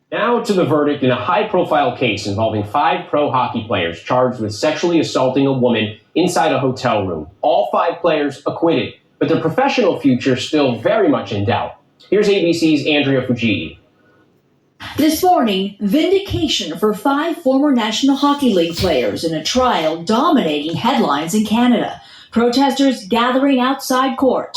Now to the verdict in a high-profile case involving 5 pro hockey players charged with sexually assaulting a woman inside a hotel room. All 5 players acquitted, but their professional future still very much in doubt. Here's ABC's Andrea Fujii. This morning, vindication for 5 former National Hockey League players in a trial dominating headlines in Canada. Protesters gathering outside court.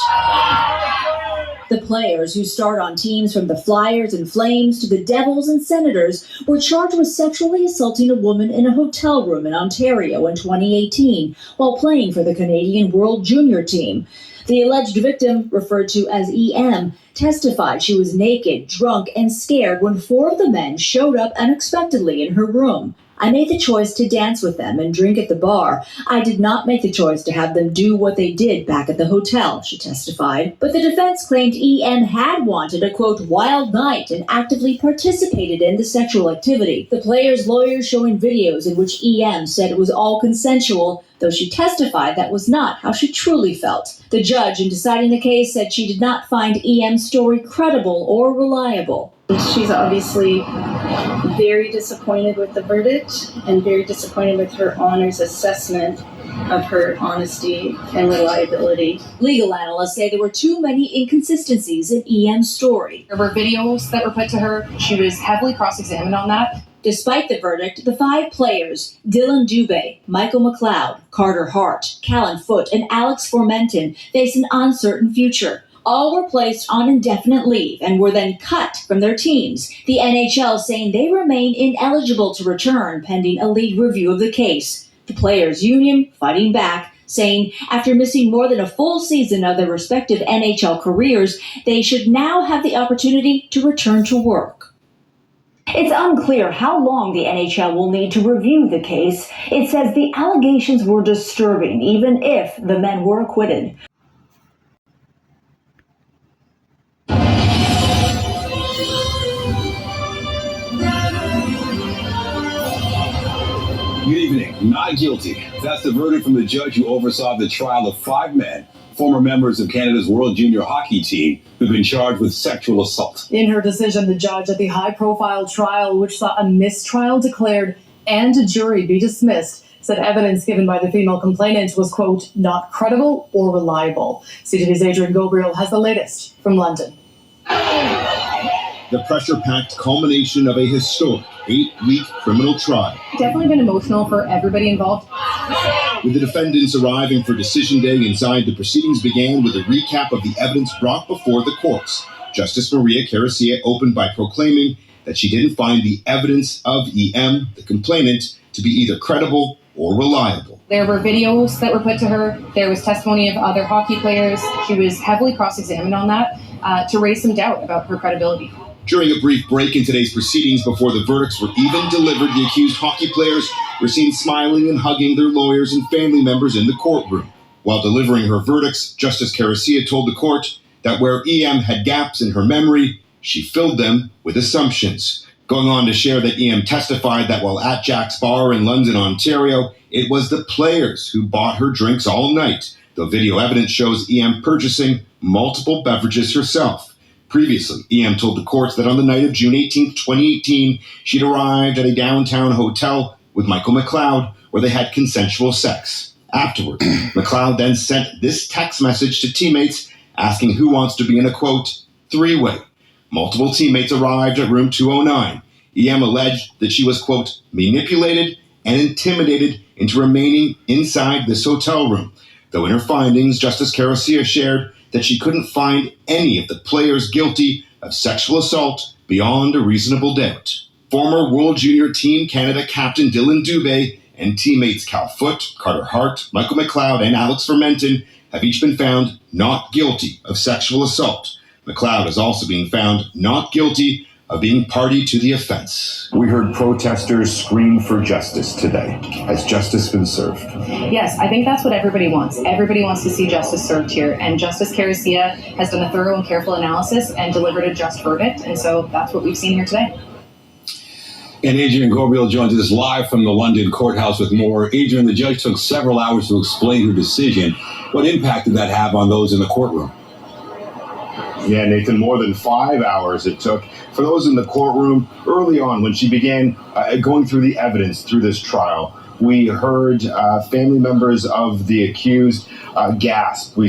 The players, who start on teams from the Flyers and Flames to the Devils and Senators, were charged with sexually assaulting a woman in a hotel room in Ontario in 2018 while playing for the Canadian World Junior team. The alleged victim, referred to as EM, testified she was naked, drunk, and scared when 4 of the men showed up unexpectedly in her room. I made the choice to dance with them and drink at the bar. I did not make the choice to have them do what they did back at the hotel, she testified. But the defense claimed EM had wanted a, quote, wild night and actively participated in the sexual activity. The player's lawyers showing videos in which EM said it was all consensual, though she testified that was not how she truly felt. The judge, in deciding the case, said she did not find EM's story credible or reliable. She's obviously very disappointed with the verdict and very disappointed with her Honor's assessment of her honesty and reliability. Legal analysts say there were too many inconsistencies in EM's story. There were videos that were put to her. She was heavily cross-examined on that. Despite the verdict, the 5 players, Dylan Dubé, Michael McLeod, Carter Hart, Callan Foote, and Alex Formenton, face an uncertain future. All were placed on indefinite leave and were then cut from their teams, the NHL saying they remain ineligible to return pending a league review of the case. The players' union fighting back, saying after missing more than a full season of their respective NHL careers, they should now have the opportunity to return to work. It's unclear how long the NHL will need to review the case. It says the allegations were disturbing, even if the men were acquitted. Good evening. Not guilty. That's the verdict from the judge who oversaw the trial of 5 men, former members of Canada's World Junior Hockey team, who've been charged with sexual assault. In her decision, the judge at the high-profile trial, which saw a mistrial declared and a jury be dismissed, said evidence given by the female complainant was, quote, not credible or reliable. CTV's Adrian Gabriel has the latest from London. The pressure-packed culmination of a historic 8-week criminal trial. Definitely been emotional for everybody involved. With the defendants arriving for decision day inside, the proceedings began with a recap of the evidence brought before the courts. Justice Maria Caricia opened by proclaiming that she didn't find the evidence of EM, the complainant, to be either credible or reliable. There were videos that were put to her. There was testimony of other hockey players. She was heavily cross-examined on that to raise some doubt about her credibility. During a brief break in today's proceedings before the verdicts were even delivered, the accused hockey players were seen smiling and hugging their lawyers and family members in the courtroom. While delivering her verdicts, Justice Caricia told the court that where EM had gaps in her memory, she filled them with assumptions. Going on to share that EM testified that while at Jack's Bar in London, Ontario, it was the players who bought her drinks all night, though video evidence shows EM purchasing multiple beverages herself. Previously, EM told the courts that on the night of June 18, 2018, she'd arrived at a downtown hotel with Michael McLeod, where they had consensual sex. Afterward, McLeod then sent this text message to teammates asking who wants to be in a, quote, 3-way. Multiple teammates arrived at room 209. EM alleged that she was, quote, manipulated and intimidated into remaining inside this hotel room. Though in her findings, Justice Caricia shared that she couldn't find any of the players guilty of sexual assault beyond a reasonable doubt. Former World Junior Team Canada captain Dylan Dubé and teammates Cal Foote, Carter Hart, Michael McLeod, and Alex Formenton have each been found not guilty of sexual assault. McLeod is also being found not guilty of being party to the offense. We heard protesters scream for justice today. Has justice been served? Yes, I think that's what everybody wants. Everybody wants to see justice served here, and Justice Caricia has done a thorough and careful analysis and delivered a just verdict, and so that's what we've seen here today. And Adrian Gabriel joins us live from the London courthouse with more. Adrian, the judge took several hours to explain her decision. What impact did that have on those in the courtroom? Yeah, Nathan, more than 5 hours it took for those in the courtroom early on when she began going through the evidence through this trial. We heard family members of the accused gasp. We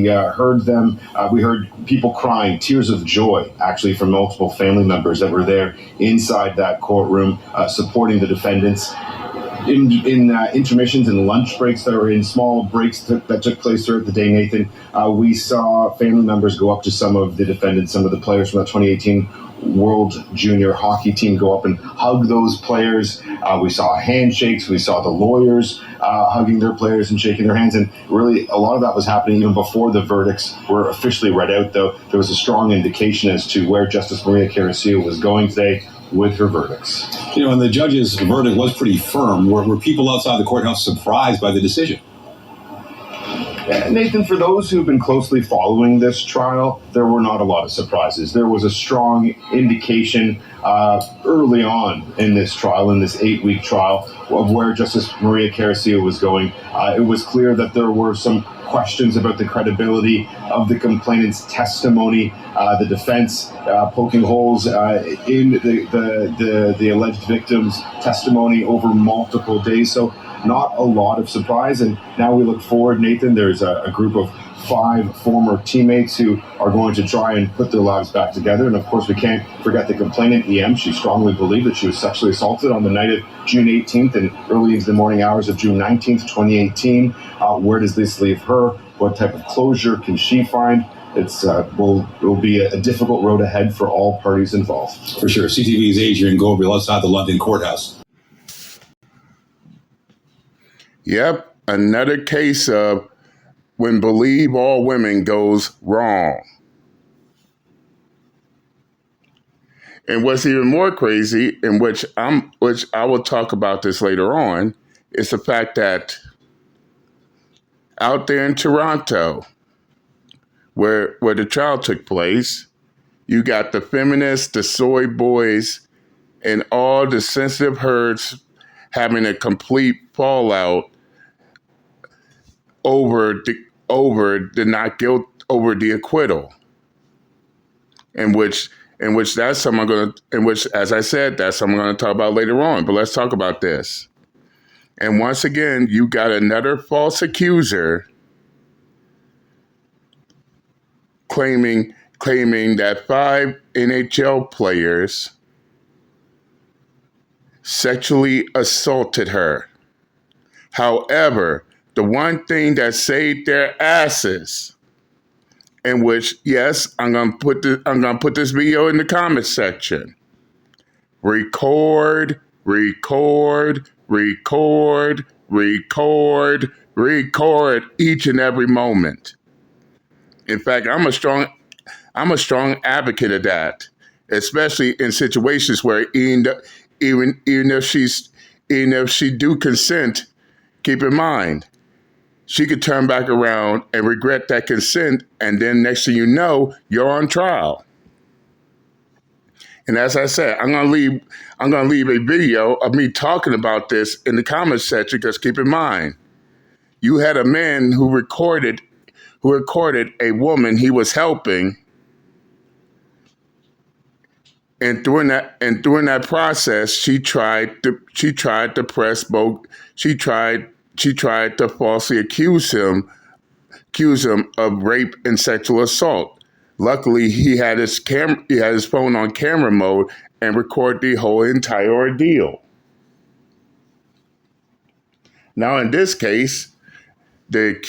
heard them. We heard people crying, tears of joy, actually, from multiple family members that were there inside that courtroom supporting the defendants. In intermissions and lunch breaks that were in small breaks that took place throughout the day, Nathan, we saw family members go up to some of the defendants, some of the players from the 2018 World Junior Hockey team go up and hug those players. We saw handshakes. We saw the lawyers hugging their players and shaking their hands. And really, a lot of that was happening even before the verdicts were officially read out, though. There was a strong indication as to where Justice Maria Carrasquillo was going today with her verdicts. You know, and the judge's verdict was pretty firm. Were people outside the courthouse surprised by the decision? Nathan, for those who've been closely following this trial, there were not a lot of surprises. There was a strong indication early on in this trial, in this 8-week trial, of where Justice Maria Carrasquillo was going. It was clear that there were some questions about the credibility of the complainant's testimony, the defense poking holes in the alleged victim's testimony over multiple days. So not a lot of surprise. And now we look forward, Nathan, there's a group of 5 former teammates who are going to try and put their lives back together. And of course, we can't forget the complainant, EM. She strongly believed that she was sexually assaulted on the night of June 18th and early into the morning hours of June 19th, 2018. Where does this leave her? What type of closure can she find? It will be a difficult road ahead for all parties involved. For sure. CTV's Adrian Gobriel outside the London courthouse. Yep, another case of when believe all women goes wrong. And what's even more crazy, in which I will talk about this later on, is the fact that out there in Toronto, where the trial took place, you got the feminists, the soy boys, and all the sensitive herds having a complete fallout over the not guilt, over the acquittal, in which that's something as I said, that's something I'm going to talk about later on. But let's talk about this. And once again, you got another false accuser claiming that 5 NHL players sexually assaulted her. However, the one thing that saved their asses, in which, yes, I'm gonna put this video in the comments section. Record each and every moment. In fact, I'm a strong advocate of that, especially in situations where even if she do consent, keep in mind, she could turn back around and regret that consent, and then next thing you know, you're on trial. And as I said, I'm gonna leave a video of me talking about this in the comments section, because keep in mind, you had a man who recorded a woman he was helping, and during that process, she tried to falsely accuse him of rape and sexual assault. Luckily, he had his phone on camera mode and recorded the whole entire ordeal. Now, in this case, the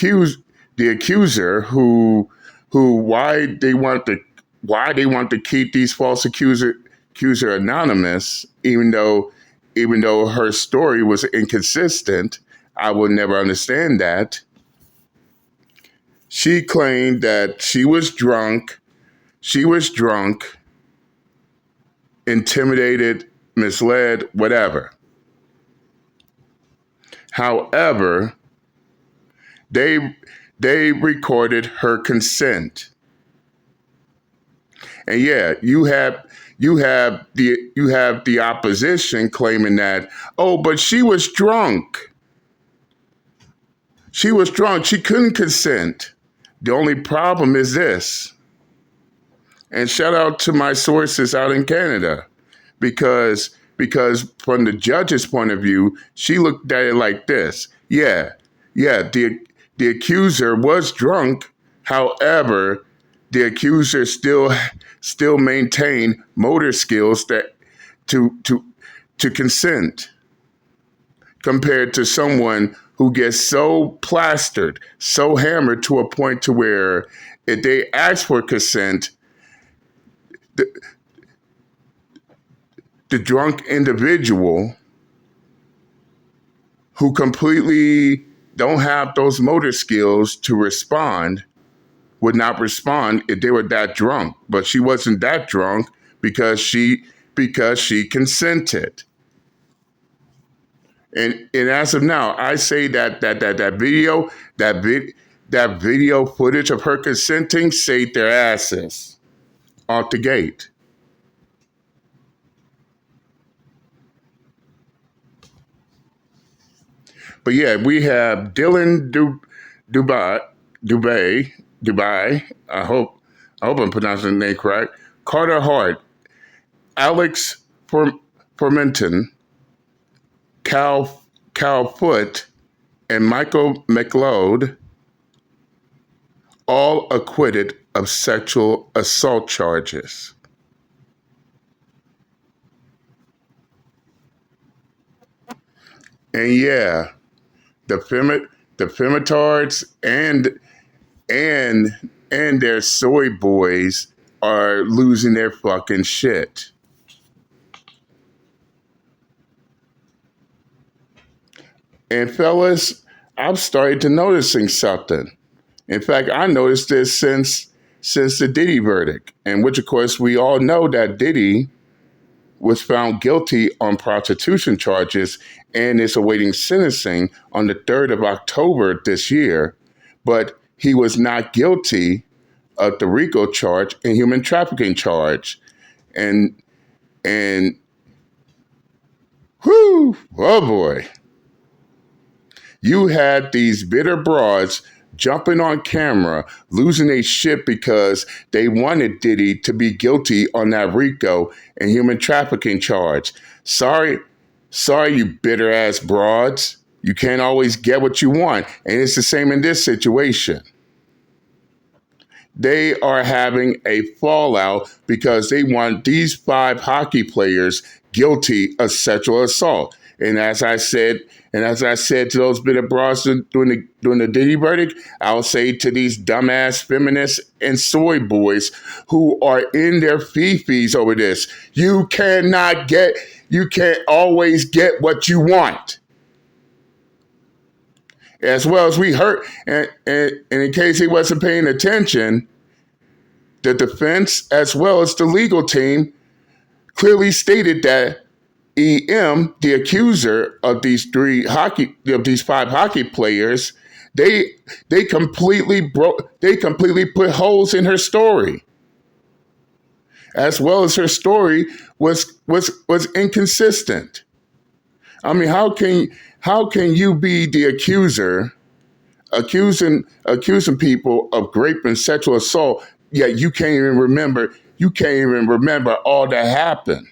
accuser why they want to keep these false accuser anonymous, even though her story was inconsistent. I will never understand that. She claimed that she was drunk, intimidated, misled, whatever. However, they recorded her consent. And yeah, you have the opposition claiming that, oh, but she was drunk. She couldn't consent. The only problem is this. And shout out to my sources out in Canada, because from the judge's point of view, she looked at it like this. Yeah, the accuser was drunk. However, the accuser still maintained motor skills that to consent, compared to someone who gets so plastered, so hammered to a point to where if they ask for consent, the drunk individual who completely don't have those motor skills to respond would not respond if they were that drunk. But she wasn't that drunk because she consented. And as of now, I say that video footage of her consenting saved their asses off the gate. But yeah, we have Dylan Dubai. I hope I'm pronouncing the name correct. Carter Hart, Alex Formenton, Cal Foote, and Michael McLeod, all acquitted of sexual assault charges. And yeah, the femitards and their soy boys are losing their fucking shit. And fellas, I've started to noticing something. In fact, I noticed this since the Diddy verdict, in which, of course, we all know that Diddy was found guilty on prostitution charges and is awaiting sentencing on the 3rd of October this year, but he was not guilty of the RICO charge and human trafficking charge. And whew, oh boy. You had these bitter broads jumping on camera, losing their shit because they wanted Diddy to be guilty on that RICO and human trafficking charge. Sorry, you bitter ass broads. You can't always get what you want. And it's the same in this situation. They are having a fallout because they want these 5 hockey players guilty of sexual assault. And as I said to those bitter broads during the Diddy verdict, I'll say to these dumbass feminists and soy boys who are in their fifis over this, you can't always get what you want. As well as we heard, and in case he wasn't paying attention, the defense as well as the legal team clearly stated that EM, the accuser of these 5 hockey players, they completely put holes in her story, as well as her story was inconsistent. I mean, how can you be the accuser, accusing people of rape and sexual assault, yet you can't even remember all that happened?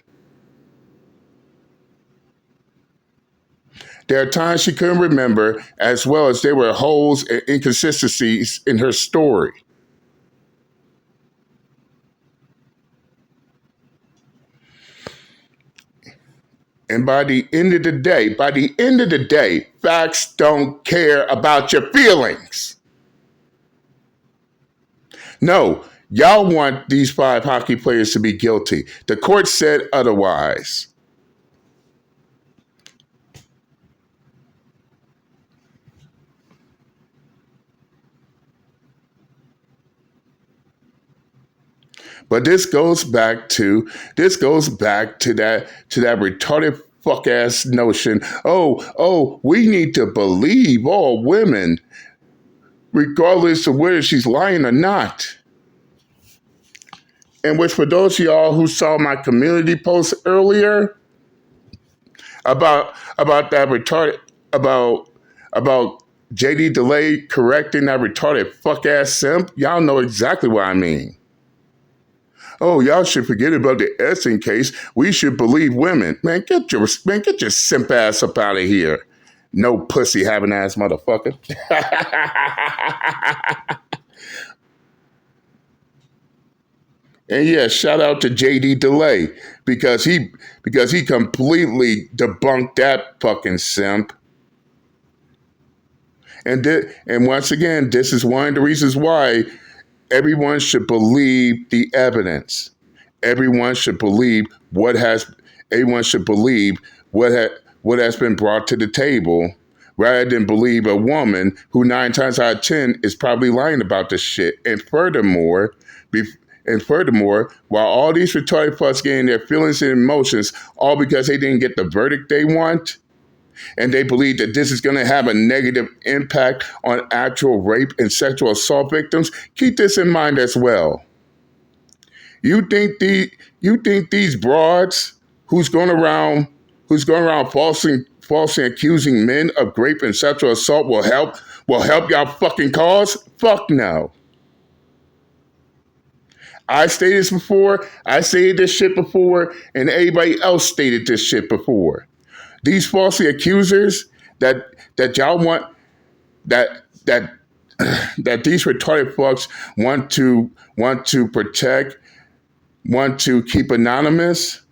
There are times she couldn't remember, as well as there were holes and inconsistencies in her story. And by the end of the day, facts don't care about your feelings. No, y'all want these 5 hockey players to be guilty. The court said otherwise. But this goes back to that retarded fuck ass notion. Oh, we need to believe all women, regardless of whether she's lying or not. And which, for those of y'all who saw my community post earlier about that retarded about JD Delay correcting that retarded fuck ass simp, y'all know exactly what I mean. Oh, y'all should forget about the Essen case. We should believe women. Man, get your simp ass up out of here. No pussy having ass motherfucker. And yeah, shout out to JD Delay because he completely debunked that fucking simp. And once again, this is one of the reasons why everyone should believe the evidence. Everyone should believe what has been brought to the table, rather than believe a woman who 9 times out of 10 is probably lying about this shit. And furthermore, while all these retarded fucks getting their feelings and emotions, all because they didn't get the verdict they want, and they believe that this is going to have a negative impact on actual rape and sexual assault victims, keep this in mind as well. You think these broads who's going around falsely accusing men of rape and sexual assault will help y'all fucking cause? Fuck no. I stated this before, I stated this shit before, and everybody else stated this shit before. These falsely accusers that y'all want, that these retarded fucks want to protect, want to keep anonymous,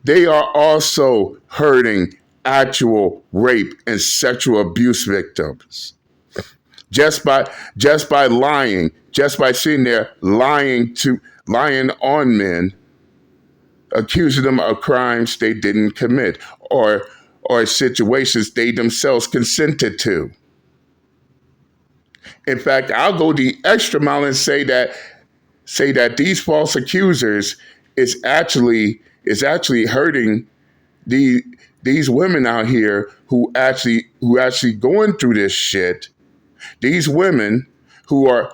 they are also hurting actual rape and sexual abuse victims. Just by lying, just by sitting there lying on men, accusing them of crimes they didn't commit or situations they themselves consented to. In fact, I'll go the extra mile and say that these false accusers is actually hurting these women out here who actually going through this shit. These women who are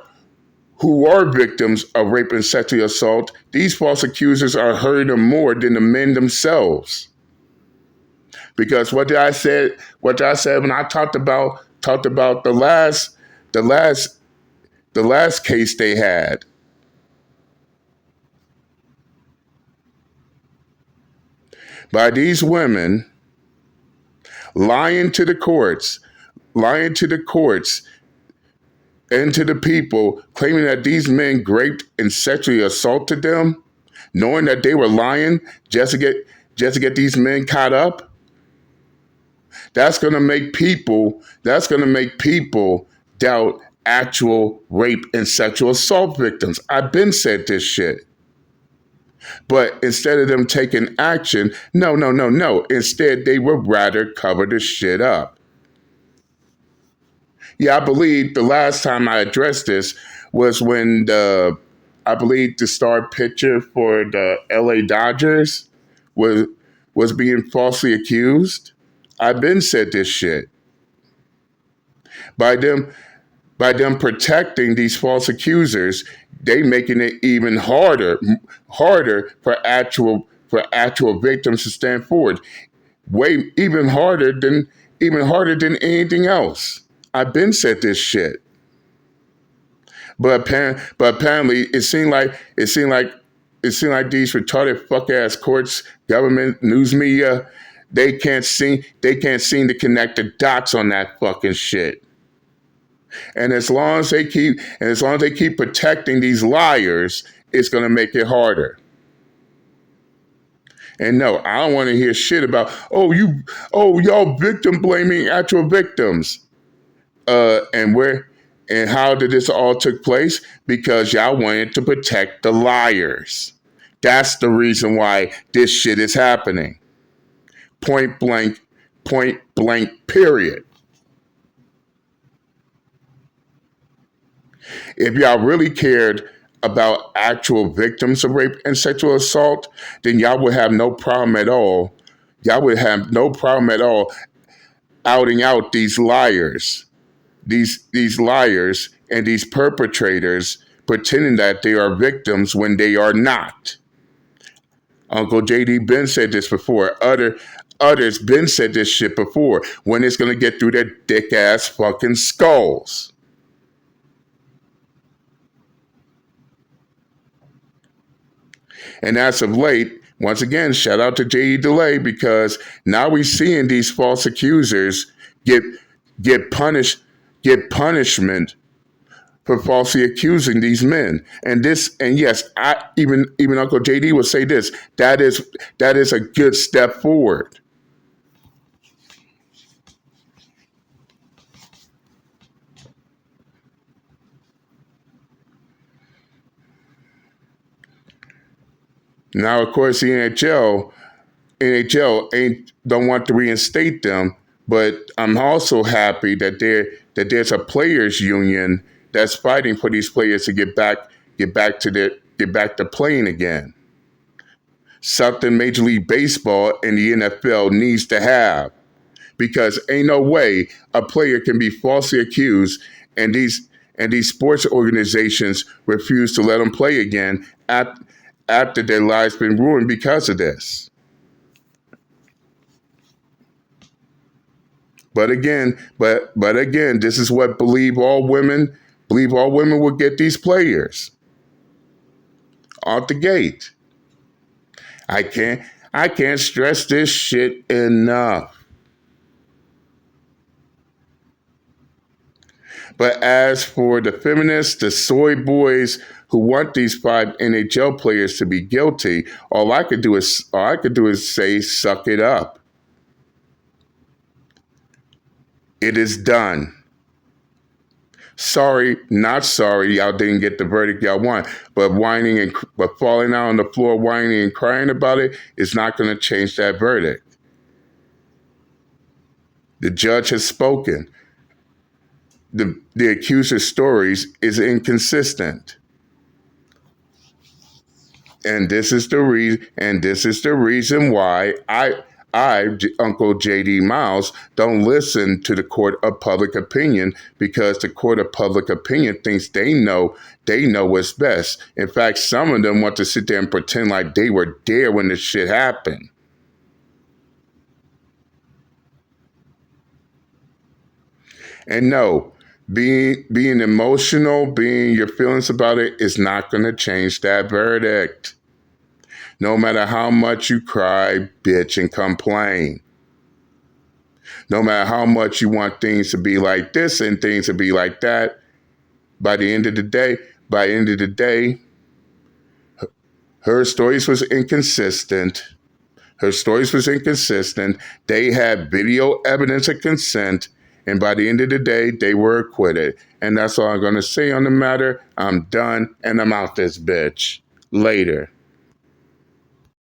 victims of rape and sexual assault, these false accusers are hurting them more than the men themselves. Because what I said when I talked about the last case they had. By these women lying to the courts and to the people, claiming that these men raped and sexually assaulted them, knowing that they were lying just to get these men caught up. That's gonna make people doubt actual rape and sexual assault victims. I've been said this shit. But instead of them taking action, no. Instead, they would rather cover the shit up. Yeah, I believe the last time I addressed this was when the star pitcher for the LA Dodgers was being falsely accused. I've been said this shit. By them protecting these false accusers, they making it even harder for actual victims to stand forward. Even harder than anything else. I've been said this shit. But apparently it seemed like these retarded fuck ass courts, government, news media, they can't seem to connect the dots on that fucking shit. And as long as they keep protecting these liars, it's going to make it harder. And no, I don't want to hear shit about, y'all victim blaming actual victims. And how did this all took place? Because y'all wanted to protect the liars. That's the reason why this shit is happening. Point blank, period. If y'all really cared about actual victims of rape and sexual assault, then y'all would have no problem at all. Y'all would have no problem at all outing out these liars, these liars and these perpetrators pretending that they are victims when they are not. Uncle JD Ben said this before. Others been said this shit before. When it's going to get through their dick ass fucking skulls. And as of late, once again, shout out to J.D. DeLay, because now we're seeing these false accusers get punishment for falsely accusing these men. And yes, even Uncle JD would say this. That is a good step forward. Now, of course, the NHL don't want to reinstate them, but I'm also happy that there's a players union that's fighting for these players to get back to playing again. Something Major League Baseball and the NFL needs to have, because ain't no way a player can be falsely accused and these sports organizations refuse to let them play again after their lives been ruined because of this. But again, this is what believe all women will get these players out the gate. I can't stress this shit enough. But as for the feminists, the soy boys who want these 5 NHL players to be guilty, all I could do is say, suck it up. It is done. Sorry, not sorry, y'all didn't get the verdict y'all want. But falling out on the floor, whining and crying about it is not going to change that verdict. The judge has spoken. The accuser's stories is inconsistent. And this is the reason why I, Uncle J.D. Miles, don't listen to the court of public opinion, because the court of public opinion thinks they know what's best. In fact, some of them want to sit there and pretend like they were there when this shit happened. And no, being emotional, being your feelings about it is not going to change that verdict. No matter how much you cry, bitch, and complain. No matter how much you want things to be like this and things to be like that, by the end of the day, her stories was inconsistent. They had video evidence of consent. And by the end of the day, they were acquitted. And that's all I'm going to say on the matter. I'm done, and I'm out this bitch. Later.